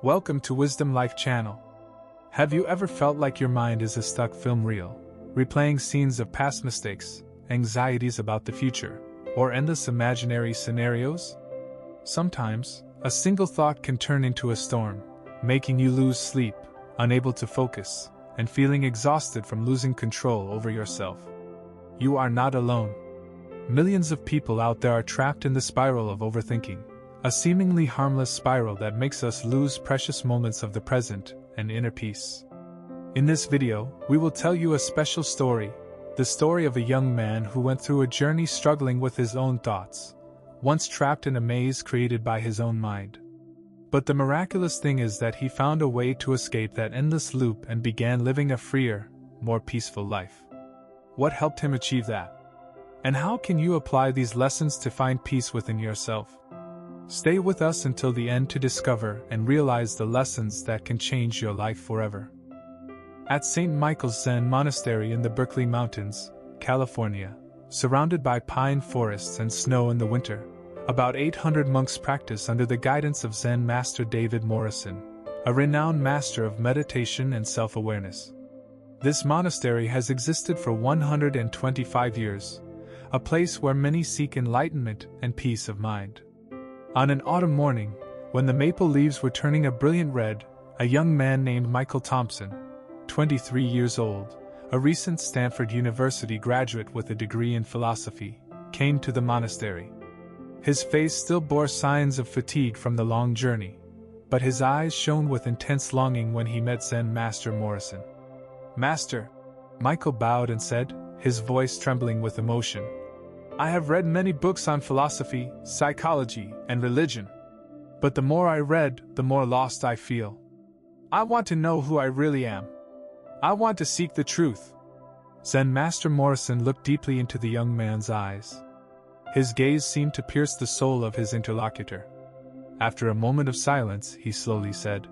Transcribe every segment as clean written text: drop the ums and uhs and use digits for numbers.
Welcome to Wisdom Life channel. Have you ever felt like your mind is a stuck film reel, replaying scenes of past mistakes, anxieties about the future, or endless imaginary scenarios? Sometimes, a single thought can turn into a storm, making you lose sleep, unable to focus, and feeling exhausted from losing control over yourself. You are not alone. Millions of people out there are trapped in the spiral of overthinking, a seemingly harmless spiral that makes us lose precious moments of the present and inner peace. In this video, we will tell you a special story, the story of a young man who went through a journey struggling with his own thoughts, once trapped in a maze created by his own mind. But the miraculous thing is that he found a way to escape that endless loop and began living a freer, more peaceful life. What helped him achieve that? And how can you apply these lessons to find peace within yourself? Stay with us until the end to discover and realize the lessons that can change your life forever. At St. Michael's Zen Monastery in the Berkeley Mountains, California, surrounded by pine forests and snow in the winter, about 800 monks practice under the guidance of Zen Master David Morrison, a renowned master of meditation and self-awareness. This monastery has existed for 125 years, a place where many seek enlightenment and peace of mind. On an autumn morning, when the maple leaves were turning a brilliant red, a young man named Michael Thompson, 23 years old, a recent Stanford University graduate with a degree in philosophy, came to the monastery. His face still bore signs of fatigue from the long journey, but his eyes shone with intense longing when he met Zen Master Morrison. "Master," Michael bowed and said, his voice trembling with emotion, "I have read many books on philosophy, psychology, and religion. But the more I read, the more lost I feel. I want to know who I really am. I want to seek the truth." Zen Master Morrison looked deeply into the young man's eyes. His gaze seemed to pierce the soul of his interlocutor. After a moment of silence, he slowly said,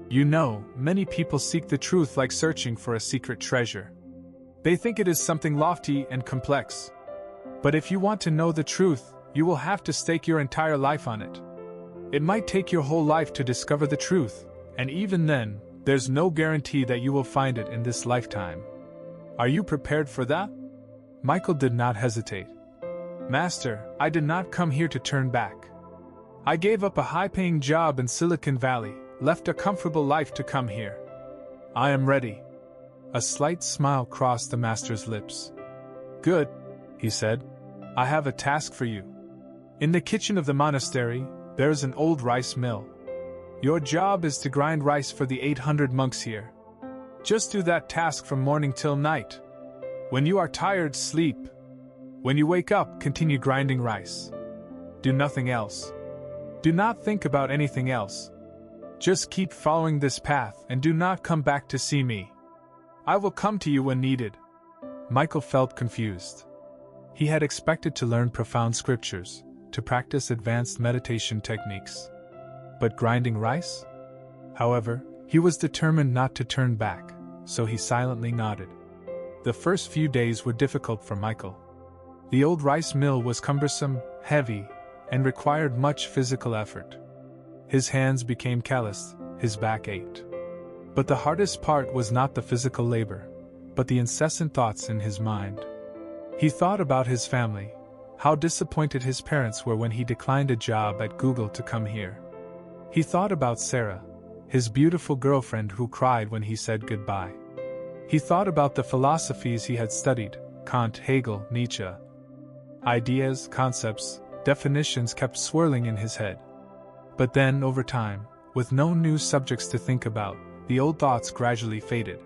"You know, many people seek the truth like searching for a secret treasure. They think it is something lofty and complex. But if you want to know the truth, you will have to stake your entire life on it. It might take your whole life to discover the truth, and even then, there's no guarantee that you will find it in this lifetime. Are you prepared for that?" Michael did not hesitate. "Master, I did not come here to turn back. I gave up a high-paying job in Silicon Valley, left a comfortable life to come here. I am ready." A slight smile crossed the master's lips. "Good," he said. "I have a task for you. In the kitchen of the monastery, there is an old rice mill. Your job is to grind rice for the 800 monks here. Just do that task from morning till night. When you are tired, sleep. When you wake up, continue grinding rice. Do nothing else. Do not think about anything else. Just keep following this path and do not come back to see me. I will come to you when needed." Michael felt confused. He had expected to learn profound scriptures, to practice advanced meditation techniques. But grinding rice? However, he was determined not to turn back, so he silently nodded. The first few days were difficult for Michael. The old rice mill was cumbersome, heavy, and required much physical effort. His hands became calloused, his back ached. But the hardest part was not the physical labor, but the incessant thoughts in his mind. He thought about his family, how disappointed his parents were when he declined a job at Google to come here. He thought about Sarah, his beautiful girlfriend who cried when he said goodbye. He thought about the philosophies he had studied, Kant, Hegel, Nietzsche. Ideas, concepts, definitions kept swirling in his head. But then, over time, with no new subjects to think about, the old thoughts gradually faded.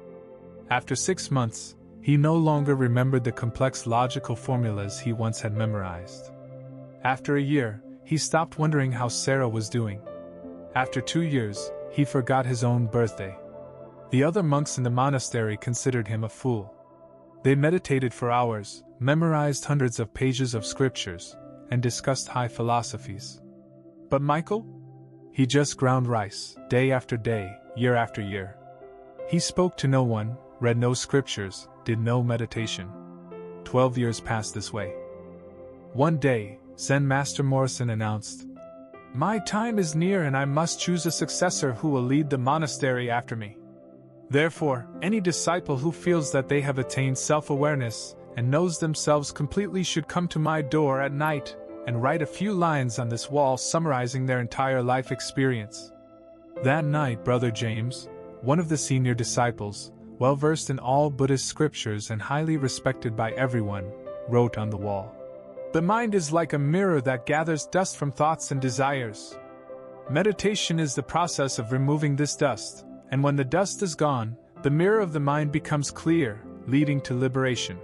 After 6 months, he no longer remembered the complex logical formulas he once had memorized. After a year, he stopped wondering how Sarah was doing. After 2 years, he forgot his own birthday. The other monks in the monastery considered him a fool. They meditated for hours, memorized hundreds of pages of scriptures, and discussed high philosophies. But Michael? He just ground rice, day after day, year after year. He spoke to no one, read no scriptures, did no meditation. 12 years passed this way. One day, Zen Master Morrison announced, My time is near and I must choose a successor who will lead the monastery after me. Therefore, any disciple who feels that they have attained self-awareness and knows themselves completely should come to my door at night and write a few lines on this wall summarizing their entire life experience." That night, Brother James, one of the senior disciples, well versed in all Buddhist scriptures and highly respected by everyone, wrote on the wall, "The mind is like a mirror that gathers dust from thoughts and desires. Meditation is the process of removing this dust, and when the dust is gone, the mirror of the mind becomes clear, leading to liberation."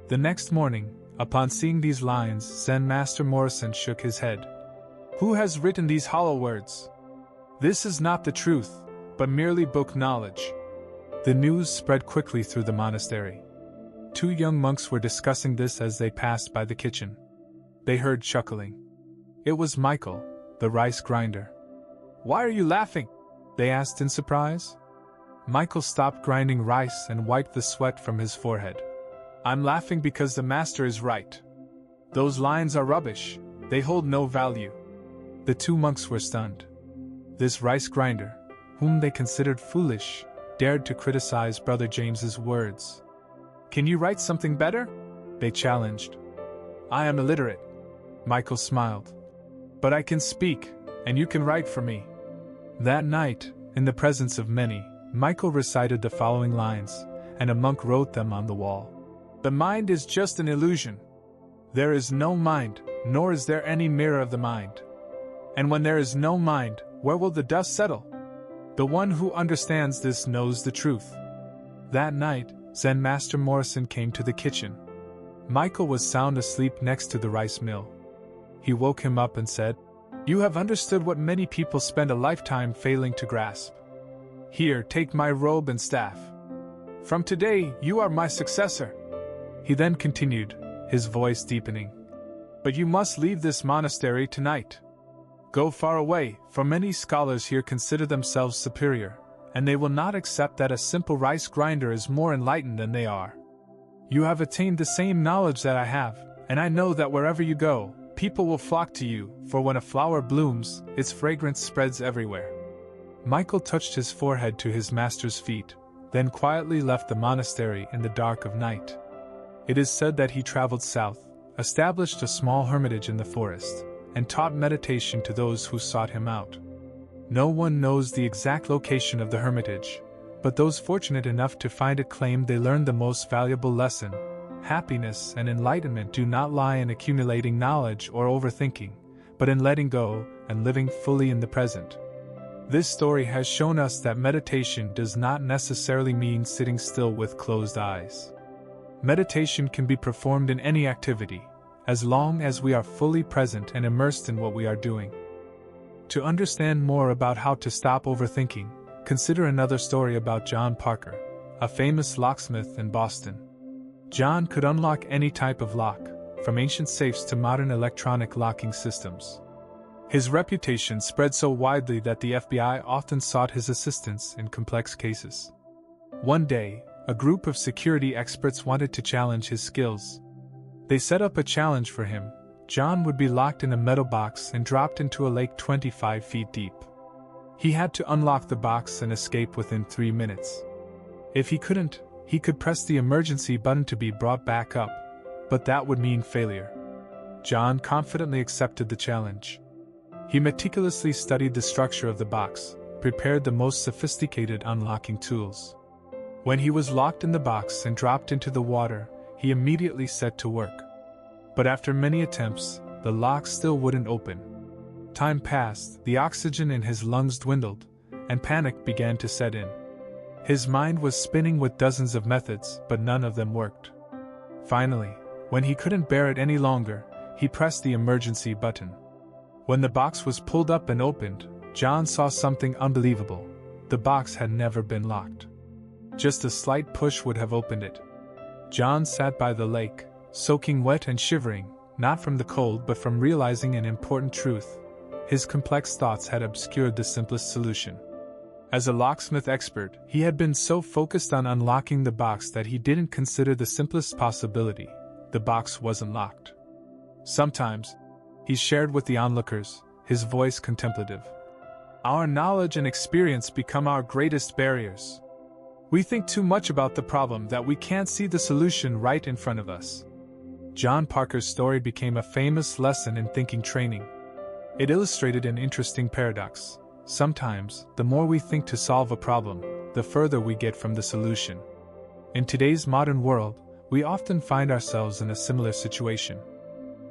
The next morning, upon seeing these lines, Zen Master Morrison shook his head. "Who has written these hollow words? This is not the truth, but merely book knowledge." The news spread quickly through the monastery. 2 young monks were discussing this as they passed by the kitchen. They heard chuckling. It was Michael, the rice grinder. "Why are you laughing?" they asked in surprise. Michael stopped grinding rice and wiped the sweat from his forehead. "I'm laughing because the master is right. Those lines are rubbish, they hold no value." The 2 monks were stunned. This rice grinder, whom they considered foolish, dared to criticize Brother James's words. "Can you write something better?" they challenged. "I am illiterate," Michael smiled. "But I can speak, and you can write for me." That night, in the presence of many, Michael recited the following lines, and a monk wrote them on the wall. "The mind is just an illusion. There is no mind, nor is there any mirror of the mind. And when there is no mind, where will the dust settle? The one who understands this knows the truth." That night, Zen Master Morrison came to the kitchen. Michael was sound asleep next to the rice mill. He woke him up and said, "You have understood what many people spend a lifetime failing to grasp. Here, take my robe and staff. From today, you are my successor." He then continued, his voice deepening, "But you must leave this monastery tonight. Go far away, for many scholars here consider themselves superior, and they will not accept that a simple rice grinder is more enlightened than they are. You have attained the same knowledge that I have, and I know that wherever you go, people will flock to you, for when a flower blooms, its fragrance spreads everywhere." Michael touched his forehead to his master's feet, then quietly left the monastery in the dark of night. It is said that he traveled south, established a small hermitage in the forest, and taught meditation to those who sought him out. No one knows the exact location of the hermitage, but those fortunate enough to find it claim they learned the most valuable lesson. Happiness and enlightenment do not lie in accumulating knowledge or overthinking, but in letting go and living fully in the present. This story has shown us that meditation does not necessarily mean sitting still with closed eyes. Meditation can be performed in any activity, as long as we are fully present and immersed in what we are doing. To understand more about how to stop overthinking, consider another story about John Parker, a famous locksmith in Boston. John could unlock any type of lock, from ancient safes to modern electronic locking systems. His reputation spread so widely that the FBI often sought his assistance in complex cases. One day, a group of security experts wanted to challenge his skills. They set up a challenge for him. John would be locked in a metal box and dropped into a lake 25 feet deep. He had to unlock the box and escape within 3 minutes. If he couldn't, he could press the emergency button to be brought back up, but that would mean failure. John confidently accepted the challenge. He meticulously studied the structure of the box, prepared the most sophisticated unlocking tools. When he was locked in the box and dropped into the water, he immediately set to work. But after many attempts, the lock still wouldn't open. Time passed, the oxygen in his lungs dwindled, and panic began to set in. His mind was spinning with dozens of methods, but none of them worked. Finally, when he couldn't bear it any longer, he pressed the emergency button. When the box was pulled up and opened, John saw something unbelievable. The box had never been locked. Just a slight push would have opened it. John sat by the lake, soaking wet and shivering, not from the cold but from realizing an important truth. His complex thoughts had obscured the simplest solution. As a locksmith expert, he had been so focused on unlocking the box that he didn't consider the simplest possibility: the box wasn't locked. Sometimes, he shared with the onlookers, his voice contemplative. Our knowledge and experience become our greatest barriers. We think too much about the problem that we can't see the solution right in front of us. John Parker's story became a famous lesson in thinking training. It illustrated an interesting paradox. Sometimes, the more we think to solve a problem, the further we get from the solution. In today's modern world, we often find ourselves in a similar situation.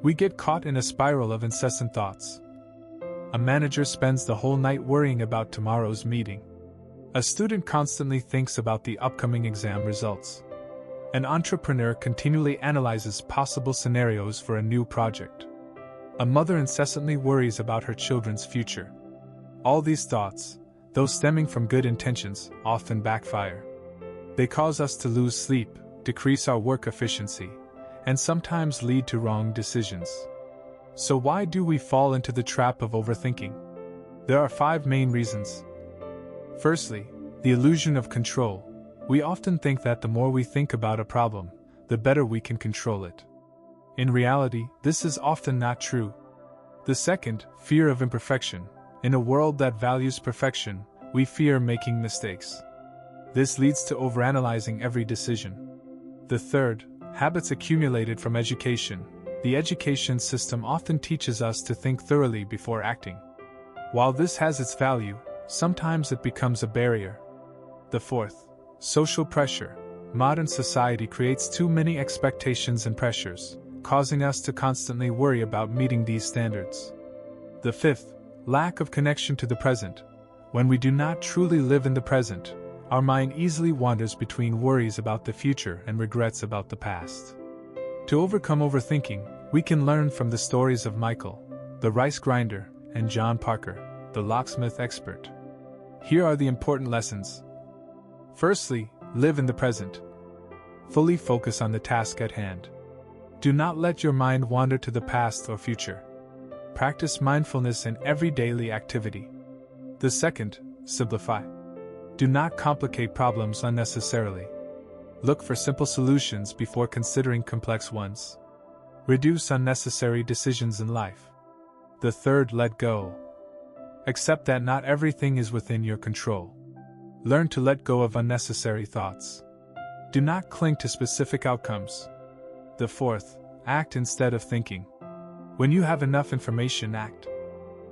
We get caught in a spiral of incessant thoughts. A manager spends the whole night worrying about tomorrow's meeting. A student constantly thinks about the upcoming exam results. An entrepreneur continually analyzes possible scenarios for a new project. A mother incessantly worries about her children's future. All these thoughts, though stemming from good intentions, often backfire. They cause us to lose sleep, decrease our work efficiency, and sometimes lead to wrong decisions. So why do we fall into the trap of overthinking? There are 5 main reasons. Firstly, the illusion of control. We often think that the more we think about a problem, the better we can control it. In reality, this is often not true. The second, fear of imperfection. In a world that values perfection, we fear making mistakes. This leads to overanalyzing every decision. The third, habits accumulated from education. The education system often teaches us to think thoroughly before acting. While this has its value, sometimes it becomes a barrier. The fourth, social pressure. Modern society creates too many expectations and pressures, causing us to constantly worry about meeting these standards. The fifth, lack of connection to the present. When we do not truly live in the present, our mind easily wanders between worries about the future and regrets about the past. To overcome overthinking, we can learn from the stories of Michael, the rice grinder, and John Parker, the locksmith expert. Here are the important lessons. Firstly, live in the present. Fully focus on the task at hand. Do not let your mind wander to the past or future. Practice mindfulness in every daily activity. The second, simplify. Do not complicate problems unnecessarily. Look for simple solutions before considering complex ones. Reduce unnecessary decisions in life. The third, let go. Accept that not everything is within your control. Learn to let go of unnecessary thoughts. Do not cling to specific outcomes. The fourth, act instead of thinking. When you have enough information, act.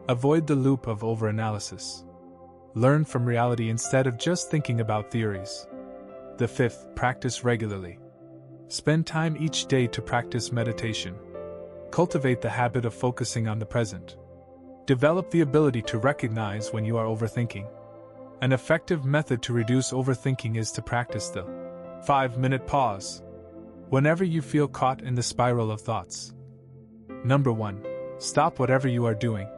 Avoid the loop of overanalysis. Learn from reality instead of just thinking about theories. The fifth, practice regularly. Spend time each day to practice meditation. Cultivate the habit of focusing on the present. Develop the ability to recognize when you are overthinking. An effective method to reduce overthinking is to practice the 5-minute pause whenever you feel caught in the spiral of thoughts. Number 1. Stop whatever you are doing.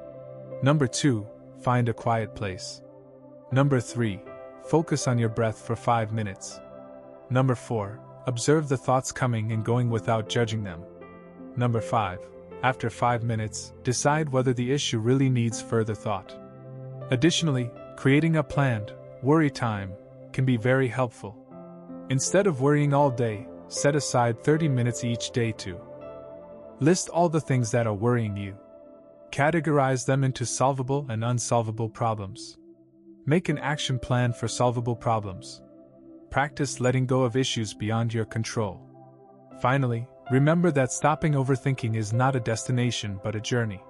Number 2. Find a quiet place. Number 3. Focus on your breath for 5 minutes. Number 4. Observe the thoughts coming and going without judging them. Number 5. After 5 minutes, decide whether the issue really needs further thought. Additionally, creating a planned, worry time can be very helpful. Instead of worrying all day, set aside 30 minutes each day to list all the things that are worrying you. Categorize them into solvable and unsolvable problems. Make an action plan for solvable problems. Practice letting go of issues beyond your control. Finally, remember that stopping overthinking is not a destination but a journey.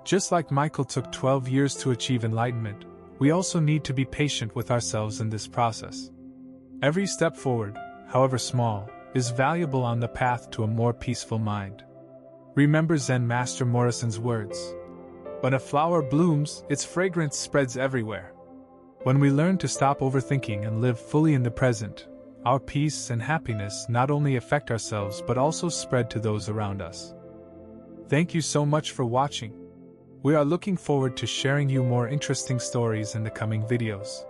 Just like Michael took 12 years to achieve enlightenment, we also need to be patient with ourselves in this process. Every step forward, however small, is valuable on the path to a more peaceful mind. Remember Zen Master Morrison's words: "When a flower blooms, its fragrance spreads everywhere." When we learn to stop overthinking and live fully in the present, our peace and happiness not only affect ourselves but also spread to those around us. Thank you so much for watching. We are looking forward to sharing you more interesting stories in the coming videos.